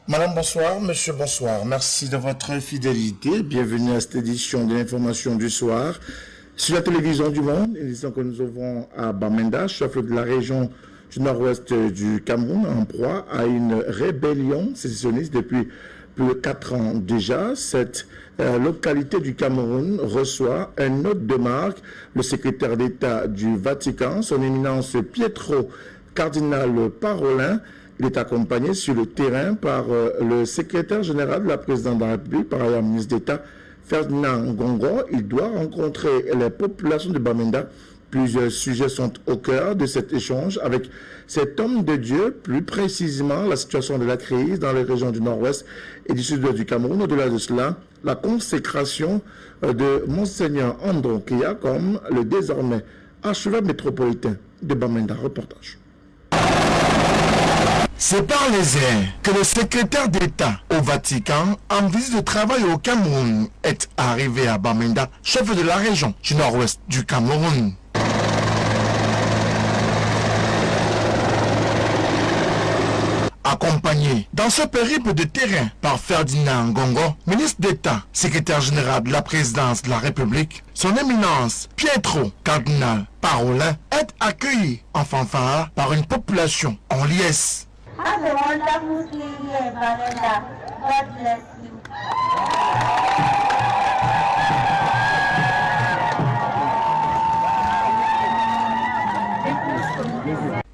Madame, bonsoir. Monsieur, bonsoir. Merci de votre fidélité. Bienvenue à cette édition de l'information du soir sur la télévision du Monde. Édition que nous ouvrons à Bamenda, chef de la région du nord-ouest du Cameroun, en proie à une rébellion sécessionniste depuis plus de 4 ans déjà. Cette localité du Cameroun reçoit un hôte de marque, le secrétaire d'État du Vatican, son éminence Pietro Cardinal Parolin. Il est accompagné sur le terrain par le secrétaire général de la présidente de la République, par ailleurs ministre d'État, Ferdinand Ngongo. Il doit rencontrer les populations de Bamenda. Plusieurs sujets sont au cœur de cet échange avec cet homme de Dieu, plus précisément la situation de la crise dans les régions du nord-ouest et du sud-ouest du Cameroun. Au-delà de cela, la consécration de Monseigneur Andron Kia comme le désormais archevêque métropolitain de Bamenda. Reportage. C'est par les airs que le secrétaire d'État au Vatican, en visite de travail au Cameroun, est arrivé à Bamenda, chef de la région du nord-ouest du Cameroun. Accompagné dans ce périple de terrain par Ferdinand Ngongo, ministre d'État, secrétaire général de la présidence de la République, son éminence Pietro Cardinal Parolin est accueilli en fanfare par une population en liesse. Have a wonderful year, Vanessa. God bless you.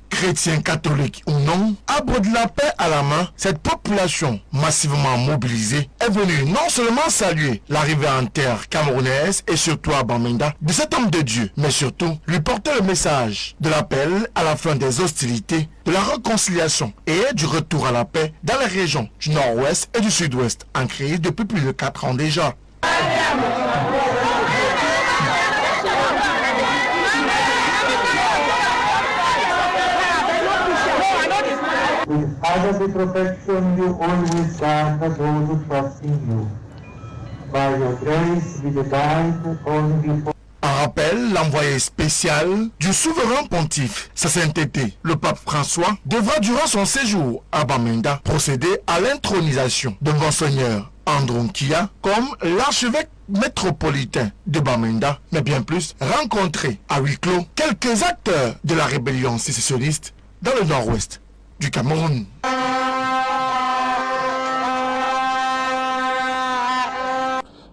Chrétiens, catholiques ou non, arbre de la paix à la main, cette population massivement mobilisée est venue non seulement saluer l'arrivée en terre camerounaise et surtout à Bamenda de cet homme de Dieu, mais surtout lui porter le message de l'appel à la fin des hostilités, de la réconciliation et du retour à la paix dans les régions du nord-ouest et du sud-ouest en crise depuis plus de 4 ans déjà. With other the protection you always grant those who trust in you. By your grace be the guide only before. En rappel, l'envoyé spécial du souverain pontife, sa sainteté, le pape François, devra durant son séjour à Bamenda procéder à l'intronisation de Monseigneur Andron Kia comme l'archevêque métropolitain de Bamenda, mais bien plus, rencontrer à huis clos quelques acteurs de la rébellion sécessionniste dans le nord-ouest du Cameroun.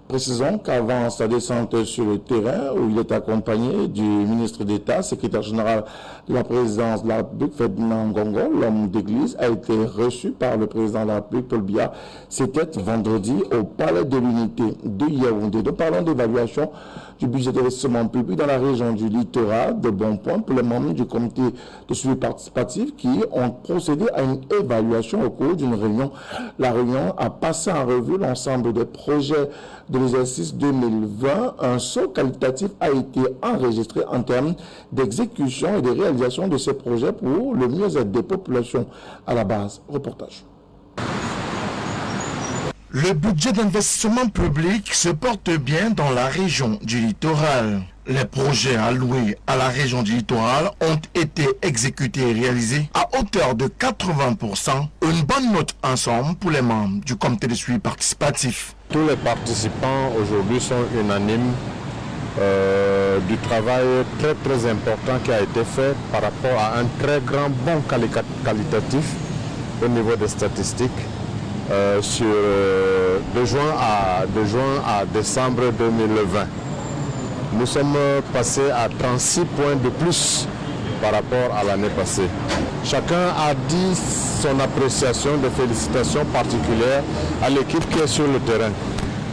Précisons qu'avant sa descente sur le terrain, où il est accompagné du ministre d'État, secrétaire général de la présidence de la République, Ferdinand Ngongo, l'homme d'église, a été reçu par le président de la République, Paul Biya. C'était vendredi au Palais de l'Unité de Yaoundé. Nous parlons d'évaluation du budget d'investissement public dans la région du littoral de Bonpoint pour les membres du comité de suivi participatif qui ont procédé à une évaluation au cours d'une réunion. La réunion a passé en revue l'ensemble des projets de l'exercice 2020. Un saut qualitatif a été enregistré en termes d'exécution et de réalisation de ces projets pour le mieux-être des populations à la base. Reportage. Le budget d'investissement public se porte bien dans la région du littoral. Les projets alloués à la région du littoral ont été exécutés et réalisés à hauteur de 80%. Une bonne note ensemble pour les membres du comité de suivi participatif. Tous les participants aujourd'hui sont unanimes du travail très important qui a été fait par rapport à un très grand bond qualitatif au niveau des statistiques de juin à décembre 2020. Nous sommes passés à 36 points de plus par rapport à l'année passée. Chacun a dit son appréciation, de félicitations particulières à l'équipe qui est sur le terrain.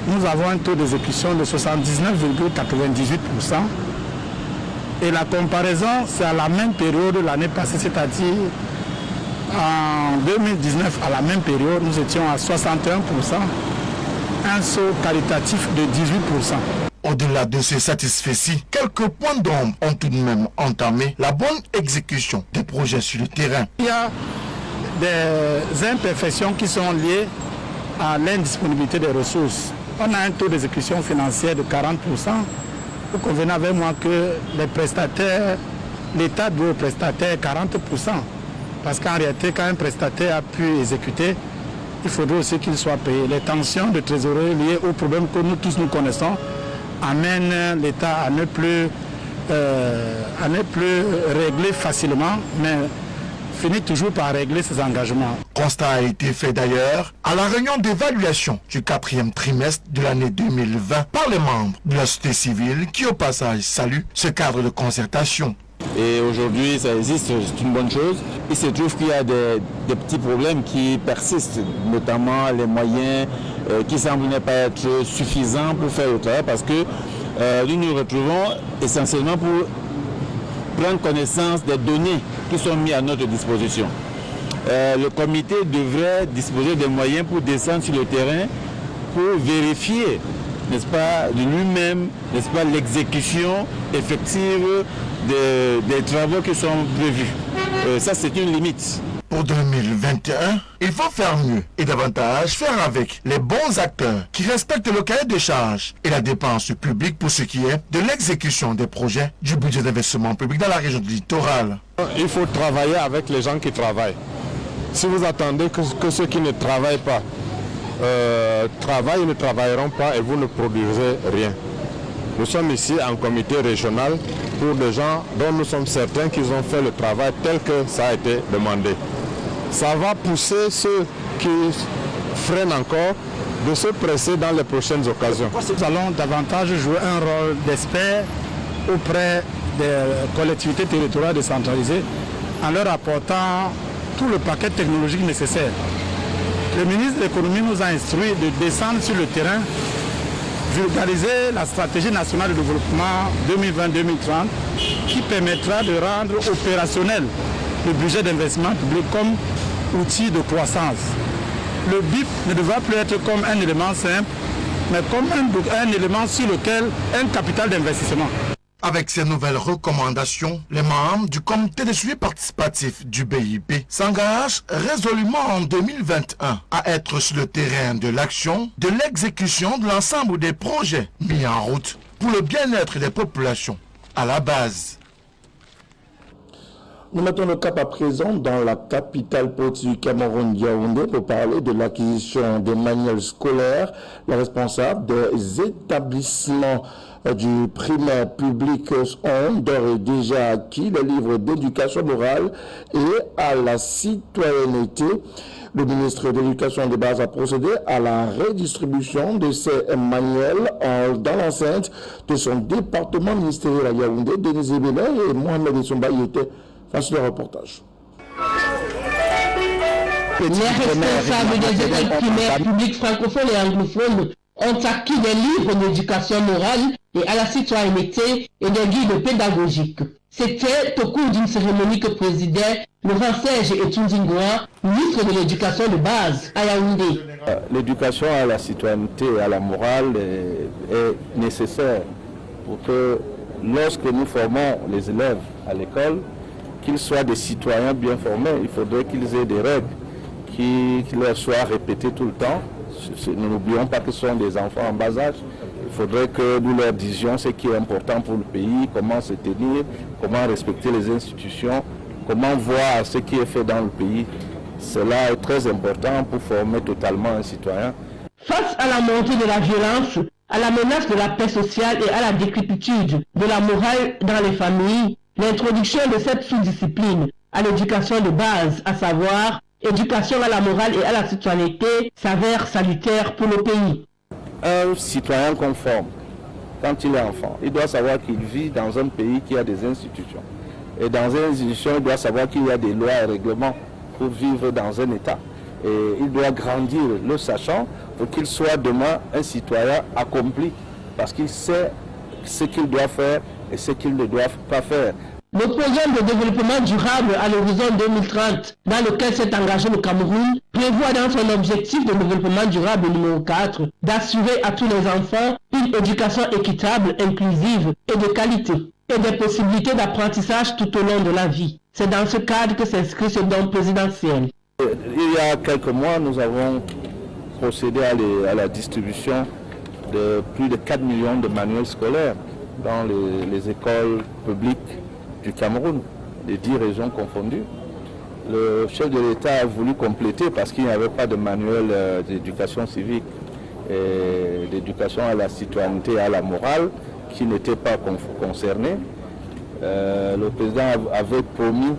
Nous avons un taux d'exécution de 79,98%. Et la comparaison, c'est à la même période de l'année passée, c'est-à-dire en 2019, à la même période, nous étions à 61%, un saut qualitatif de 18%. Au-delà de ces satisfaits-ci, quelques points d'ombre ont tout de même entamé la bonne exécution des projets sur le terrain. Il y a des imperfections qui sont liées à l'indisponibilité des ressources. On a un taux d'exécution financière de 40%. Vous convenez avec moi que les prestataires, l'État doit aux prestataires 40%. Parce qu'en réalité, quand un prestataire a pu exécuter, il faudrait aussi qu'ils soient payés. Les tensions de trésorerie liées aux problèmes que nous tous nous connaissons amènent l'État à ne plus régler facilement, mais finit toujours par régler ses engagements. Constat a été fait d'ailleurs à la réunion d'évaluation du 4e trimestre de l'année 2020 par les membres de la société civile qui au passage saluent ce cadre de concertation. Et aujourd'hui, ça existe, c'est une bonne chose. Il se trouve qu'il y a des petits problèmes qui persistent, notamment les moyens qui semblent ne pas être suffisants pour faire le travail, parce que nous nous retrouvons essentiellement pour prendre connaissance des données qui sont mises à notre disposition. Le comité devrait disposer des moyens pour descendre sur le terrain, pour vérifier, n'est-ce pas, de lui-même, n'est-ce pas, l'exécution effective des travaux qui sont prévus. Ça, c'est une limite. Pour 2021, il faut faire mieux et davantage faire avec les bons acteurs qui respectent le cahier de charges et la dépense publique pour ce qui est de l'exécution des projets du budget d'investissement public dans la région du littoral. Il faut travailler avec les gens qui travaillent. Si vous attendez que ceux qui ne travaillent pas travaillent, ils ne travailleront pas et vous ne produirez rien. Nous sommes ici en comité régional pour des gens dont nous sommes certains qu'ils ont fait le travail tel que ça a été demandé. Ça va pousser ceux qui freinent encore de se presser dans les prochaines occasions. Nous allons davantage jouer un rôle d'expert auprès des collectivités territoriales décentralisées en leur apportant tout le paquet technologique nécessaire. Le ministre de l'économie nous a instruit de descendre sur le terrain, vulgariser la stratégie nationale de développement 2020-2030 qui permettra de rendre opérationnel le budget d'investissement public comme outil de croissance. Le BIP ne devra plus être comme un élément simple, mais comme un élément sur lequel un capital d'investissement. Avec ces nouvelles recommandations, les membres du comité de suivi participatif du BIP s'engagent résolument en 2021 à être sur le terrain de l'action, de l'exécution de l'ensemble des projets mis en route pour le bien-être des populations à la base. Nous mettons le cap à présent dans la capitale politique du Cameroun, Yaoundé, pour parler de l'acquisition des manuels scolaires. Les responsables des établissements du primaire public ont d'ores et déjà acquis les livres d'éducation morale et à la citoyenneté. Le ministre de l'Éducation de base a procédé à la redistribution de ces manuels dans l'enceinte de son département ministériel à Yaoundé. Denis Ebele et Mohamed Essomba y étaient face au reportage. Les responsables des écoles primaires publiques francophones et anglophones ont acquis des livres d'éducation morale et à la citoyenneté et des guides pédagogiques. C'était au cours d'une cérémonie que présidait Laurent Serge Etundingoa, ministre de l'Éducation de base à Yaoundé. L'éducation à la citoyenneté et à la morale est nécessaire pour que lorsque nous formons les élèves à l'école, qu'ils soient des citoyens bien formés, il faudrait qu'ils aient des règles qui leur soient répétées tout le temps. Nous n'oublions pas que ce sont des enfants en bas âge. Il faudrait que nous leur disions ce qui est important pour le pays, comment se tenir, comment respecter les institutions, comment voir ce qui est fait dans le pays. Cela est très important pour former totalement un citoyen. Face à la montée de la violence, à la menace de la paix sociale et à la décrépitude de la morale dans les familles, l'introduction de cette sous-discipline à l'éducation de base, à savoir éducation à la morale et à la citoyenneté, s'avère salutaire pour le pays. Un citoyen conforme, quand il est enfant, il doit savoir qu'il vit dans un pays qui a des institutions. Et dans une institution, il doit savoir qu'il y a des lois et règlements pour vivre dans un État. Et il doit grandir le sachant pour qu'il soit demain un citoyen accompli, parce qu'il sait ce qu'il doit faire et ce qu'il ne doit pas faire. Le programme de développement durable à l'horizon 2030, dans lequel s'est engagé le Cameroun, prévoit dans son objectif de développement durable numéro 4 d'assurer à tous les enfants une éducation équitable, inclusive et de qualité, et des possibilités d'apprentissage tout au long de la vie. C'est dans ce cadre que s'inscrit ce don présidentiel. Il y a quelques mois, nous avons procédé à la distribution de plus de 4 millions de manuels scolaires dans les écoles publiques du Cameroun, les 10 régions confondues. le chef de l'État a voulu compléter parce qu'il n'y avait pas de manuel d'éducation civique et d'éducation à la citoyenneté et à la morale qui n'étaient pas concernés. Le président avait promis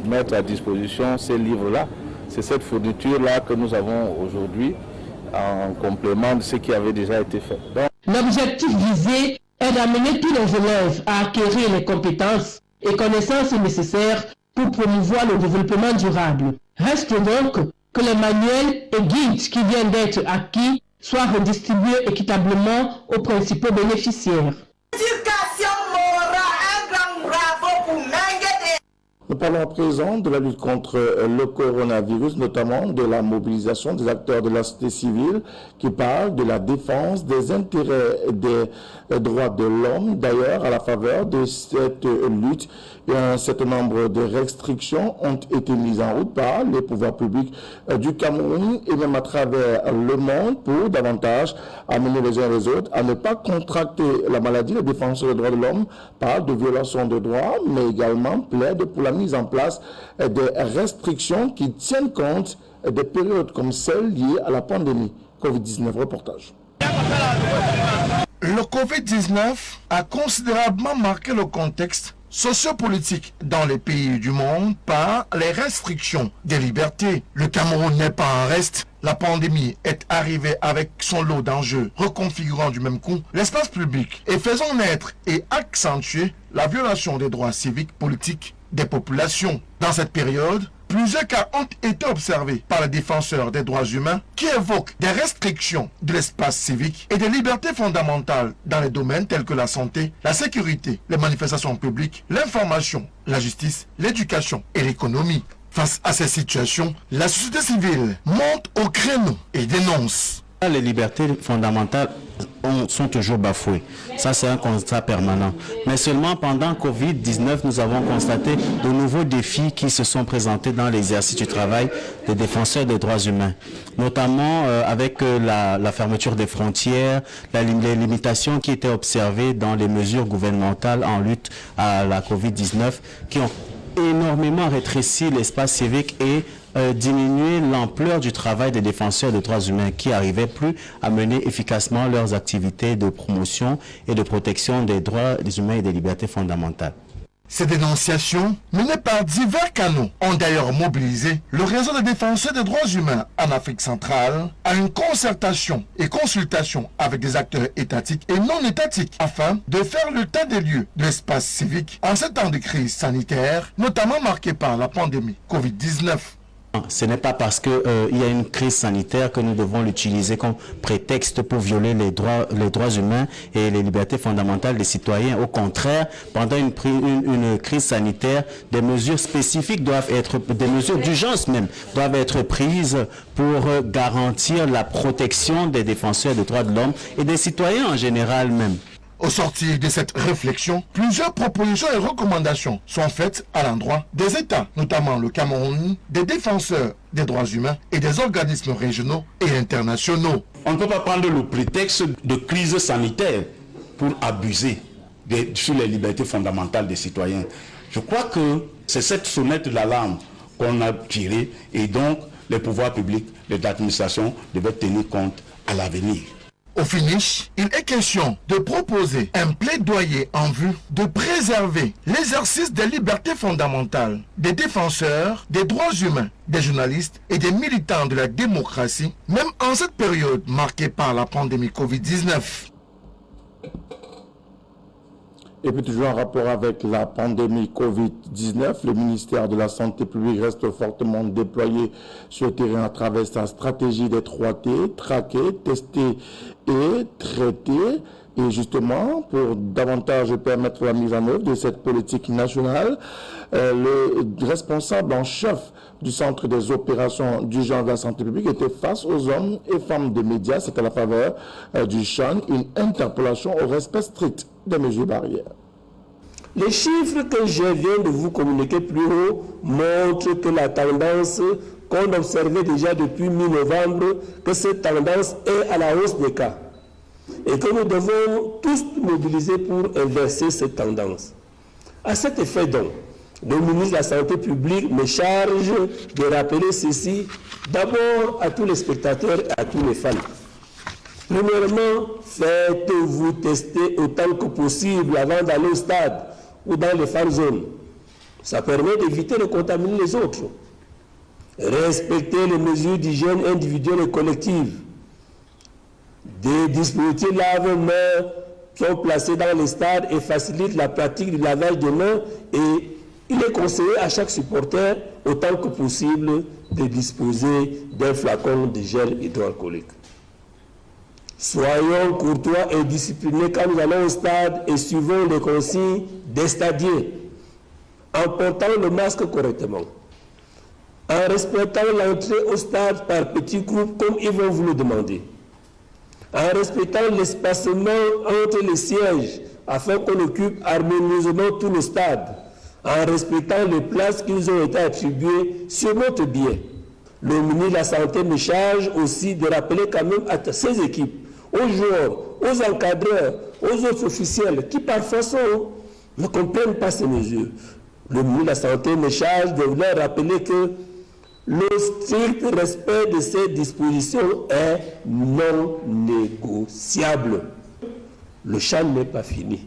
de mettre à disposition ces livres-là. C'est cette fourniture-là que nous avons aujourd'hui en complément de ce qui avait déjà été fait. L'objectif visé est d'amener tous les élèves à acquérir les compétences et connaissances nécessaires pour promouvoir le développement durable. Reste donc que les manuels et guides qui viennent d'être acquis soient redistribués équitablement aux principaux bénéficiaires. Nous parlons à présent de la lutte contre le coronavirus, notamment de la mobilisation des acteurs de la société civile qui parlent de la défense des intérêts des droits de l'homme. D'ailleurs, à la faveur de cette lutte, un certain nombre de restrictions ont été mises en route par les pouvoirs publics du Cameroun et même à travers le monde pour davantage amener les uns et les autres à ne pas contracter la maladie. Les défenseurs des droits de l'homme parlent de violation de droits, mais également plaident pour la mise en place des restrictions qui tiennent compte des périodes comme celle liée à la pandémie Covid-19. Reportage. Le Covid-19 a considérablement marqué le contexte sociopolitique dans les pays du monde par les restrictions des libertés. Le Cameroun n'est pas en reste. La pandémie est arrivée avec son lot d'enjeux, reconfigurant du même coup l'espace public et faisant naître et accentuer la violation des droits civiques, politiques des populations. Dans cette période, plusieurs cas ont été observés par les défenseurs des droits humains qui évoquent des restrictions de l'espace civique et des libertés fondamentales dans les domaines tels que la santé, la sécurité, les manifestations publiques, l'information, la justice, l'éducation et l'économie. Face à ces situations, la société civile monte au créneau et dénonce. Les libertés fondamentales sont toujours bafouées. Ça, c'est un constat permanent. Mais seulement pendant Covid-19, nous avons constaté de nouveaux défis qui se sont présentés dans l'exercice du travail des défenseurs des droits humains, notamment avec la fermeture des frontières, les limitations qui étaient observées dans les mesures gouvernementales en lutte à la Covid-19, qui ont énormément rétréci l'espace civique et diminuer l'ampleur du travail des défenseurs des droits humains qui n'arrivaient plus à mener efficacement leurs activités de promotion et de protection des droits des humains et des libertés fondamentales. Ces dénonciations, menées par divers canaux, ont d'ailleurs mobilisé le réseau des défenseurs des droits humains en Afrique centrale à une concertation et consultation avec des acteurs étatiques et non étatiques afin de faire le tas des lieux de l'espace civique en ces temps de crise sanitaire, notamment marquée par la pandémie Covid-19. Ce n'est pas parce qu'il y a une crise sanitaire que nous devons l'utiliser comme prétexte pour violer les droits humains et les libertés fondamentales des citoyens. Au contraire, pendant une crise sanitaire, des mesures spécifiques doivent être, des mesures d'urgence même, doivent être prises pour garantir la protection des défenseurs des droits de l'homme et des citoyens en général même. Au sortir de cette réflexion, plusieurs propositions et recommandations sont faites à l'endroit des États, notamment le Cameroun, des défenseurs des droits humains et des organismes régionaux et internationaux. On ne peut pas prendre le prétexte de crise sanitaire pour abuser sur les libertés fondamentales des citoyens. Je crois que c'est cette sonnette d'alarme qu'on a tirée et donc les pouvoirs publics, les administrations devaient tenir compte à l'avenir. Au finish, il est question de proposer un plaidoyer en vue de préserver l'exercice des libertés fondamentales des défenseurs des droits humains, des journalistes et des militants de la démocratie, même en cette période marquée par la pandémie Covid-19. Et puis toujours en rapport avec la pandémie Covid-19, le ministère de la Santé publique reste fortement déployé sur le terrain à travers sa stratégie des 3T, traquer, tester et traiter. Et justement, pour davantage permettre la mise en œuvre de cette politique nationale, le responsable en chef du centre des opérations d'urgence de la santé publique était face aux hommes et femmes des médias. C'est à la faveur du CHAN, une interpellation au respect strict des mesures barrières. Les chiffres que je viens de vous communiquer plus haut montrent que la tendance qu'on observait déjà depuis mi-novembre, que cette tendance est à la hausse des cas. Et que nous devons tous mobiliser pour inverser cette tendance. À cet effet donc, Le ministre de la Santé publique me charge de rappeler ceci d'abord à tous les spectateurs et à tous les fans. Premièrement, faites-vous tester autant que possible avant d'aller au stade ou dans les fan zones. Ça permet d'éviter de contaminer les autres. Respectez les mesures d'hygiène individuelle et collective. Des dispositifs lave-mains sont placés dans les stades et facilitent la pratique du lavage des mains, et il est conseillé à chaque supporter autant que possible de disposer d'un flacon de gel hydroalcoolique. Soyons courtois et disciplinés quand nous allons au stade et suivons les consignes des stadiers en portant le masque correctement, en respectant l'entrée au stade par petits groupes comme ils vont vous le demander, en respectant l'espacement entre les sièges afin qu'on occupe harmonieusement tout le stade, en respectant les places qui nous ont été attribuées sur notre billet. Le ministre de la Santé me charge aussi de rappeler quand même à ses équipes, aux joueurs, aux encadreurs, aux autres officiels qui parfois ne comprennent pas ces mesures. Le ministre de la Santé me charge de leur rappeler que le strict respect de ces dispositions est non négociable. Le chant n'est pas fini.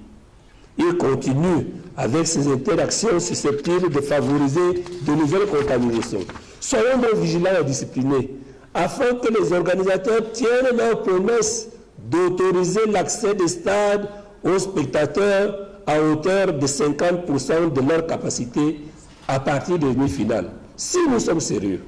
Il continue avec ses interactions susceptibles de favoriser de nouvelles contaminations. Soyons donc vigilants et disciplinés afin que les organisateurs tiennent leur promesse d'autoriser l'accès des stades aux spectateurs à hauteur de 50% de leur capacité à partir des demi-finales. Si nous sommes sérieux.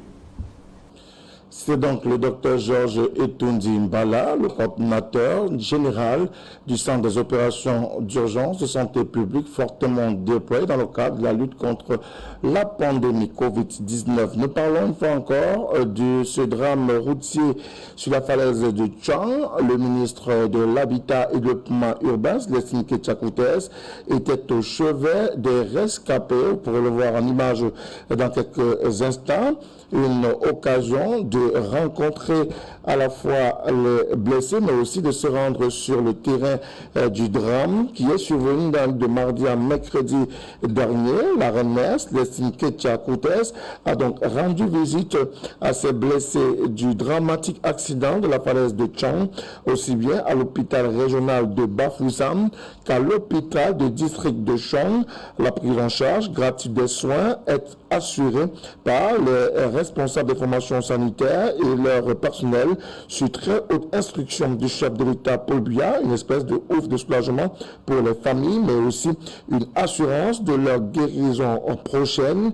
C'est donc le docteur Georges Etundi Mbala, le coordinateur général du Centre des opérations d'urgence de santé publique fortement déployé dans le cadre de la lutte contre la pandémie Covid-19. Nous parlons une fois encore de ce drame routier sur la falaise de Tchang. Le ministre de l'Habitat et du Développement urbain, Célestine Ketchakoutes, était au chevet des rescapés. Vous pourrez le voir en image dans quelques instants. Une occasion de rencontrer à la fois les blessés, mais aussi de se rendre sur le terrain du drame qui est survenu de mardi à mercredi dernier. La reine Célestine Ketchakoutes a donc rendu visite à ces blessés du dramatique accident de la falaise de Tchang, aussi bien à l'hôpital régional de Bafoussam qu'à l'hôpital de district de Chong. La prise en charge gratuite des soins est assurée par les responsables des formations sanitaires et leur personnel sur très haute instruction du chef de l'État Paul Biya, une espèce de ouf de soulagement pour les familles, mais aussi une assurance de leur guérison prochaine.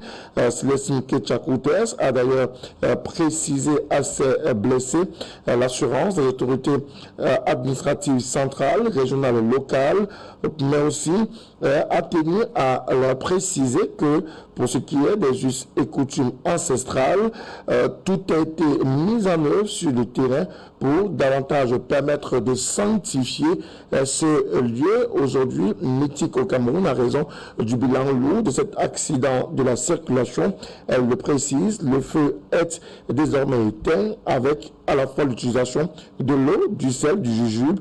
Célestine Ketchakoutes a d'ailleurs précisé à ses blessés l'assurance des autorités administratives centrales, régionales et locales, mais aussi a tenu à leur préciser que pour ce qui est des us et coutumes ancestrales, tout a été mis en œuvre sur le terrain pour davantage permettre de sanctifier ce lieu aujourd'hui mythique au Cameroun à raison du bilan lourd de cet accident de la circulation. Elle le précise, le feu est désormais éteint avec à la fois l'utilisation de l'eau, du sel, du jujube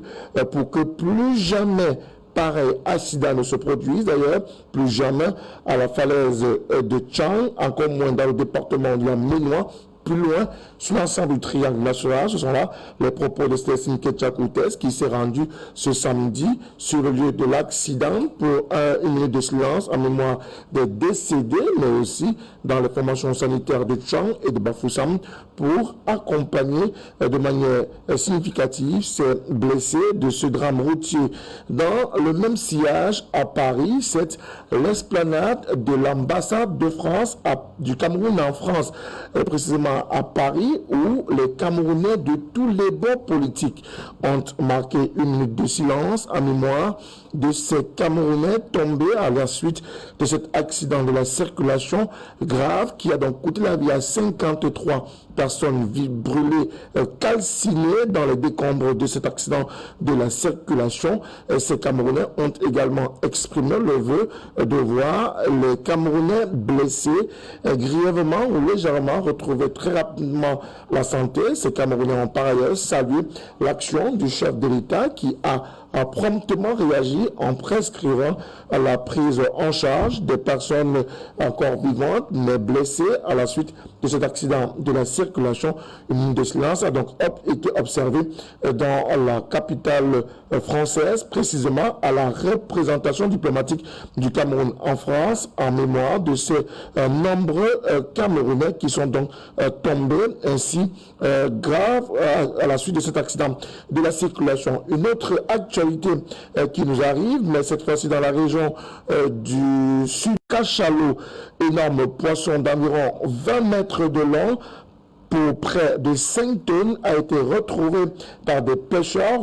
pour que plus jamais pareil accident ne se produise. D'ailleurs, plus jamais à la falaise de Tchang, encore moins dans le département de la Ménois, plus loin, sur l'ensemble du triangle national. Ce sont là les propos de Célestine Ketchakoutes qui s'est rendu ce samedi sur le lieu de l'accident pour une minute de silence en mémoire des décédés, mais aussi dans les formations sanitaires de Tchang et de Bafoussam pour accompagner de manière significative ces blessés de ce drame routier. Dans le même sillage à Paris, c'est l'esplanade de l'ambassade de France du Cameroun en France, précisément à Paris, où les Camerounais de tous les bords politiques ont marqué une minute de silence en mémoire de ces Camerounais tombés à la suite de cet accident de la circulation grave qui a donc coûté la vie à 53 personnes brûlées, calcinées dans les décombres de cet accident de la circulation. Ces Camerounais ont également exprimé le vœu de voir les Camerounais blessés, grièvement ou légèrement retrouver très rapidement la santé. Ces Camerounais ont par ailleurs salué l'action du chef de l'État qui a a promptement réagi en prescrivant la prise en charge des personnes encore vivantes mais blessées à la suite de cet accident de la circulation. Une minute de silence a donc été observée dans la capitale française, précisément à la représentation diplomatique du Cameroun en France, en mémoire de ces nombreux Camerounais qui sont donc tombés ainsi graves à la suite de cet accident de la circulation. Une autre actualité qui nous arrive, mais cette fois-ci dans la région du sud, cachalot, énorme poisson d'environ 20 mètres de long, pour près de 5 tonnes, a été retrouvé par des pêcheurs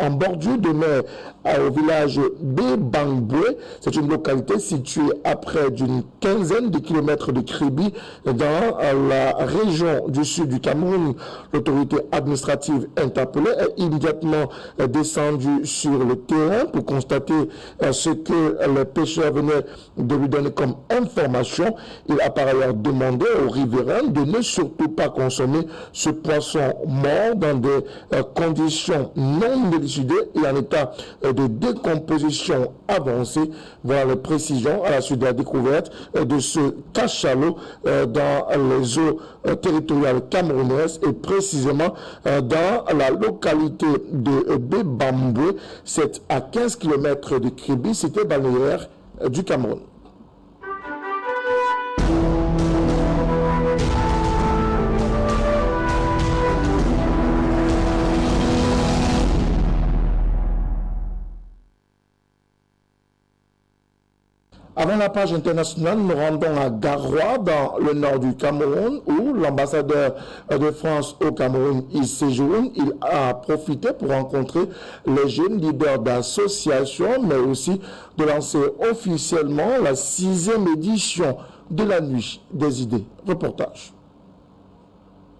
en bordure de mer au village Bébangoué. C'est une localité située à près d'une quinzaine de kilomètres de Kribi dans la région du sud du Cameroun. L'autorité administrative interpellée est immédiatement descendue sur le terrain pour constater ce que les pêcheurs venaient de lui donner comme information. Il a par ailleurs demandé aux riverains de ne surtout pas consommer ce poisson mort dans des conditions non élucidées et en état de décomposition avancée. Voilà les précisions à la suite de la découverte de ce cachalot dans les eaux territoriales camerounaises et précisément dans la localité de Bébamboué. C'est à 15 km de Kribi, cité balnéaire du Cameroun. Avant la page internationale, nous rendons à Garoua, dans le nord du Cameroun, où l'ambassadeur de France au Cameroun y séjourne. Il a profité pour rencontrer les jeunes leaders d'associations, mais aussi de lancer officiellement la 6e édition de la Nuit des idées. Reportage.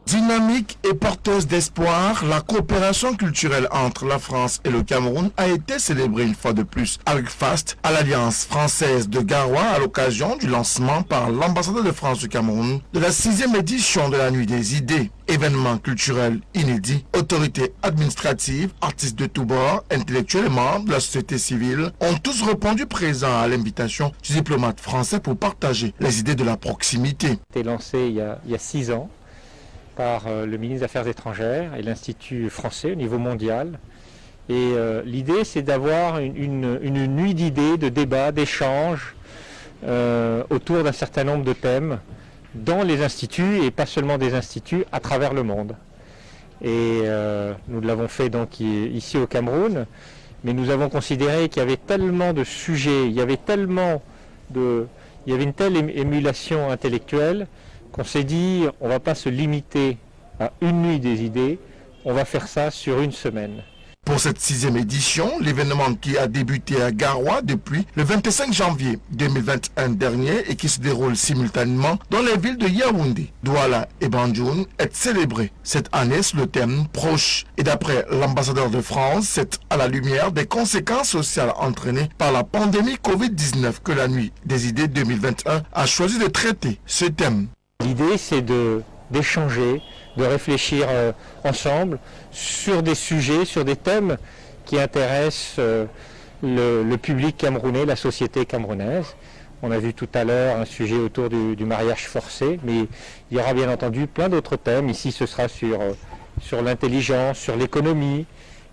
Dynamique et porteuse d'espoir, la coopération culturelle entre la France et le Cameroun a été célébrée une fois de plus avec faste à l'Alliance française de Garoua à l'occasion du lancement par l'ambassadeur de France au Cameroun de la 6e édition de la Nuit des idées. Événement culturel inédit, autorités administratives, artistes de tous bords, intellectuels et membres de la société civile ont tous répondu présents à l'invitation du diplomate français pour partager les idées de la proximité. C'était lancé il y a 6 ans. Par le ministre des Affaires étrangères et l'Institut français au niveau mondial. Et l'idée, c'est d'avoir une nuit d'idées, de débats, d'échanges autour d'un certain nombre de thèmes dans les instituts, et pas seulement des instituts, à travers le monde. Et nous l'avons fait donc ici au Cameroun, mais nous avons considéré qu'il y avait tellement de sujets, il y avait une telle émulation intellectuelle, qu'on s'est dit, on ne va pas se limiter à une nuit des idées, on va faire ça sur une semaine. Pour cette 6e édition, l'événement qui a débuté à Garoua depuis le 25 janvier 2021 dernier et qui se déroule simultanément dans les villes de Yaoundé, Douala et Bandjoun est célébré cette année sous le thème proche. Et d'après l'ambassadeur de France, c'est à la lumière des conséquences sociales entraînées par la pandémie Covid-19 que la Nuit des idées 2021 a choisi de traiter ce thème. L'idée, c'est d'échanger, de réfléchir ensemble sur des sujets, sur des thèmes qui intéressent le public camerounais, la société camerounaise. On a vu tout à l'heure un sujet autour du mariage forcé, mais il y aura bien entendu plein d'autres thèmes. Ici, ce sera sur l'intelligence, sur l'économie.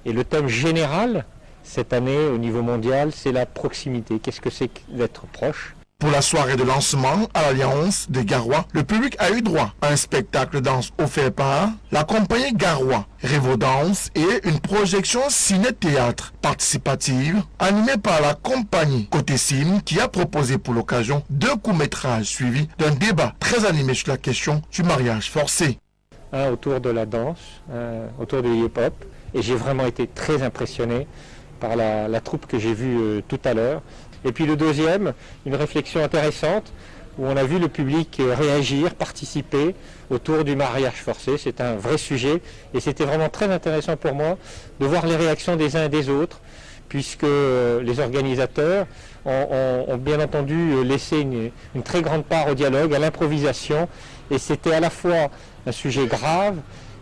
Et le thème général, cette année, au niveau mondial, c'est la proximité. Qu'est-ce que c'est d'être proche ? Pour la soirée de lancement à l'Alliance de Garoua, le public a eu droit à un spectacle danse offert par la compagnie Garoua, Révodance et une projection ciné-théâtre participative animée par la compagnie Côté Cine qui a proposé pour l'occasion 2 courts-métrages suivis d'un débat très animé sur la question du mariage forcé. Un autour de la danse, autour du hip-hop, et j'ai vraiment été très impressionné par la troupe que j'ai vue tout à l'heure. Et puis le deuxième, une réflexion intéressante où on a vu le public réagir, participer autour du mariage forcé. C'est un vrai sujet et c'était vraiment très intéressant pour moi de voir les réactions des uns et des autres, puisque les organisateurs ont bien entendu laissé une très grande part au dialogue, à l'improvisation, et c'était à la fois un sujet grave,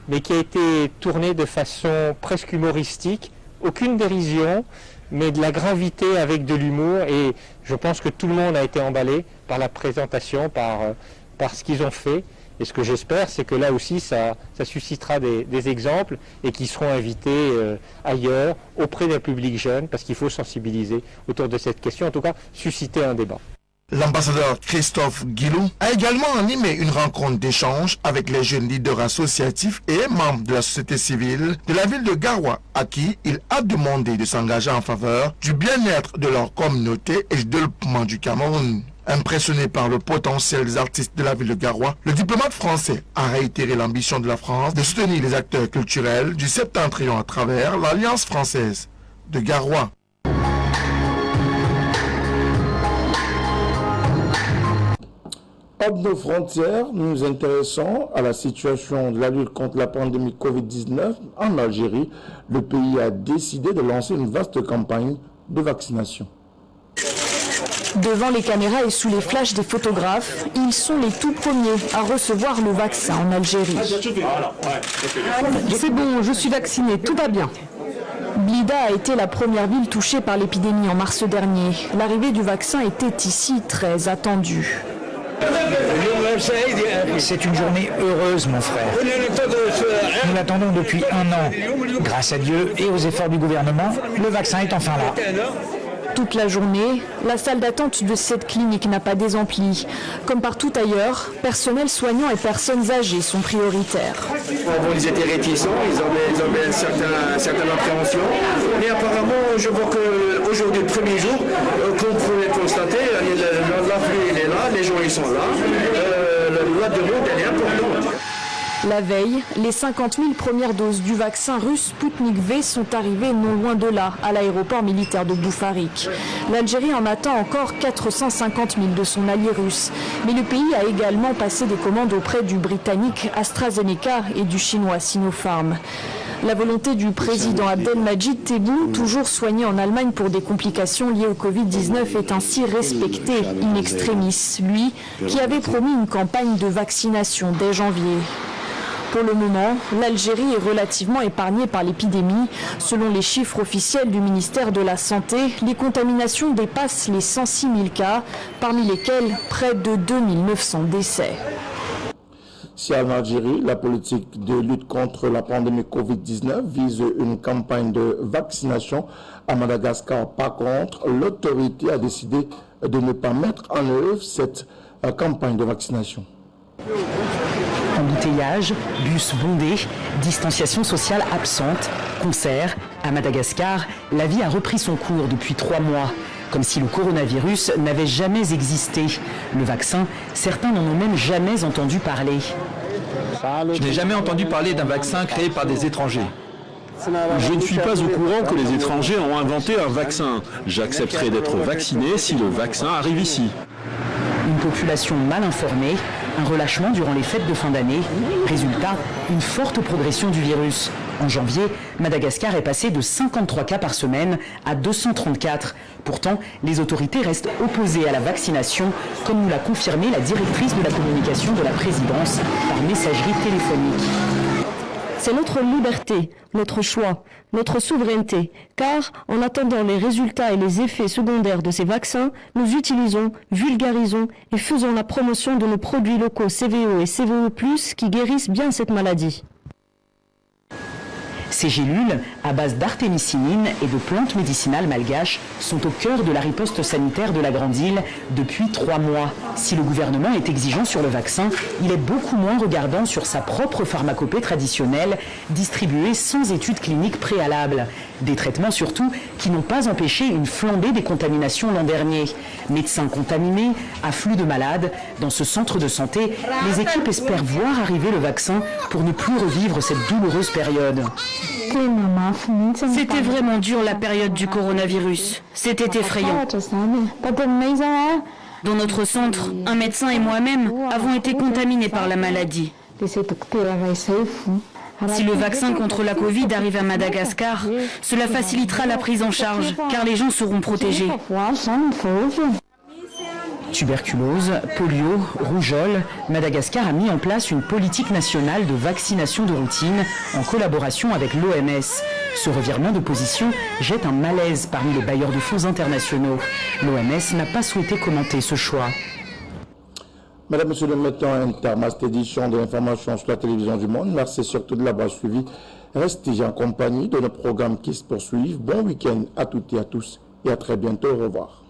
mais qui a été tourné de façon presque humoristique, aucune dérision, mais de la gravité avec de l'humour. Et je pense que tout le monde a été emballé par la présentation, par ce qu'ils ont fait. Et ce que j'espère, c'est que là aussi, ça suscitera des exemples et qu'ils seront invités ailleurs, auprès d'un public jeune, parce qu'il faut sensibiliser autour de cette question, en tout cas, susciter un débat. L'ambassadeur Christophe Guilou a également animé une rencontre d'échange avec les jeunes leaders associatifs et membres de la société civile de la ville de Garoua, à qui il a demandé de s'engager en faveur du bien-être de leur communauté et du développement du Cameroun. Impressionné par le potentiel des artistes de la ville de Garoua, le diplomate français a réitéré l'ambition de la France de soutenir les acteurs culturels du Septentrion à travers l'Alliance française de Garoua. Hors de nos frontières, nous nous intéressons à la situation de la lutte contre la pandémie Covid-19 en Algérie. Le pays a décidé de lancer une vaste campagne de vaccination. Devant les caméras et sous les flashs des photographes, ils sont les tout premiers à recevoir le vaccin en Algérie. C'est bon, je suis vacciné, tout va bien. Blida a été la première ville touchée par l'épidémie en mars dernier. L'arrivée du vaccin était ici très attendue. C'est une journée heureuse, mon frère. Nous l'attendons depuis 1 an. Grâce à Dieu et aux efforts du gouvernement, le vaccin est enfin là. Toute la journée, la salle d'attente de cette clinique n'a pas désempli. Comme partout ailleurs, personnel soignant et personnes âgées sont prioritaires. Ils étaient réticents, ils avaient une certaine appréhension. Mais apparemment, je vois qu'aujourd'hui, le premier jour, comme vous pouvez constater, l'afflux est là, les gens ils sont là. La demande elle est importante. La veille, les 50 000 premières doses du vaccin russe Sputnik V sont arrivées non loin de là, à l'aéroport militaire de Boufarik. L'Algérie en attend encore 450 000 de son allié russe. Mais le pays a également passé des commandes auprès du britannique AstraZeneca et du chinois Sinopharm. La volonté du président Abdelmadjid Tebboune, toujours soigné en Allemagne pour des complications liées au Covid-19, est ainsi respectée in extremis, lui qui avait promis une campagne de vaccination dès janvier. Pour le moment, l'Algérie est relativement épargnée par l'épidémie. Selon les chiffres officiels du ministère de la Santé, les contaminations dépassent les 106 000 cas, parmi lesquels près de 2 900 décès. Si en Algérie, la politique de lutte contre la pandémie Covid-19 vise une campagne de vaccination, à Madagascar, par contre, l'autorité a décidé de ne pas mettre en œuvre cette campagne de vaccination. Embouteillage, bus bondés, distanciation sociale absente, concerts. À Madagascar, la vie a repris son cours depuis 3 mois. Comme si le coronavirus n'avait jamais existé. Le vaccin, certains n'en ont même jamais entendu parler. Je n'ai jamais entendu parler d'un vaccin créé par des étrangers. Je ne suis pas au courant que les étrangers ont inventé un vaccin. J'accepterai d'être vacciné si le vaccin arrive ici. Une population mal informée, un relâchement durant les fêtes de fin d'année. Résultat, une forte progression du virus. En janvier, Madagascar est passé de 53 cas par semaine à 234. Pourtant, les autorités restent opposées à la vaccination, comme nous l'a confirmé la directrice de la communication de la présidence par messagerie téléphonique. C'est notre liberté, notre choix, notre souveraineté, car en attendant les résultats et les effets secondaires de ces vaccins, nous utilisons, vulgarisons et faisons la promotion de nos produits locaux CVE et CVE+, qui guérissent bien cette maladie. Ces gélules, à base d'artémisinine et de plantes médicinales malgaches, sont au cœur de la riposte sanitaire de la Grande Île depuis 3 mois. Si le gouvernement est exigeant sur le vaccin, il est beaucoup moins regardant sur sa propre pharmacopée traditionnelle, distribuée sans études cliniques préalables. Des traitements surtout qui n'ont pas empêché une flambée des contaminations l'an dernier. Médecins contaminés, afflux de malades. Dans ce centre de santé, les équipes espèrent voir arriver le vaccin pour ne plus revivre cette douloureuse période. C'était vraiment dur la période du coronavirus. C'était effrayant. Dans notre centre, un médecin et moi-même avons été contaminés par la maladie. Si le vaccin contre la Covid arrive à Madagascar, cela facilitera la prise en charge, car les gens seront protégés. Tuberculose, polio, rougeole, Madagascar a mis en place une politique nationale de vaccination de routine en collaboration avec l'OMS. Ce revirement de position jette un malaise parmi les bailleurs de fonds internationaux. L'OMS n'a pas souhaité commenter ce choix. Mesdames, Messieurs, nous mettons un terme à cette édition de l'information sur la télévision du monde. Merci surtout de l'avoir suivi. Restez en compagnie de nos programmes qui se poursuivent. Bon week-end à toutes et à tous et à très bientôt. Au revoir.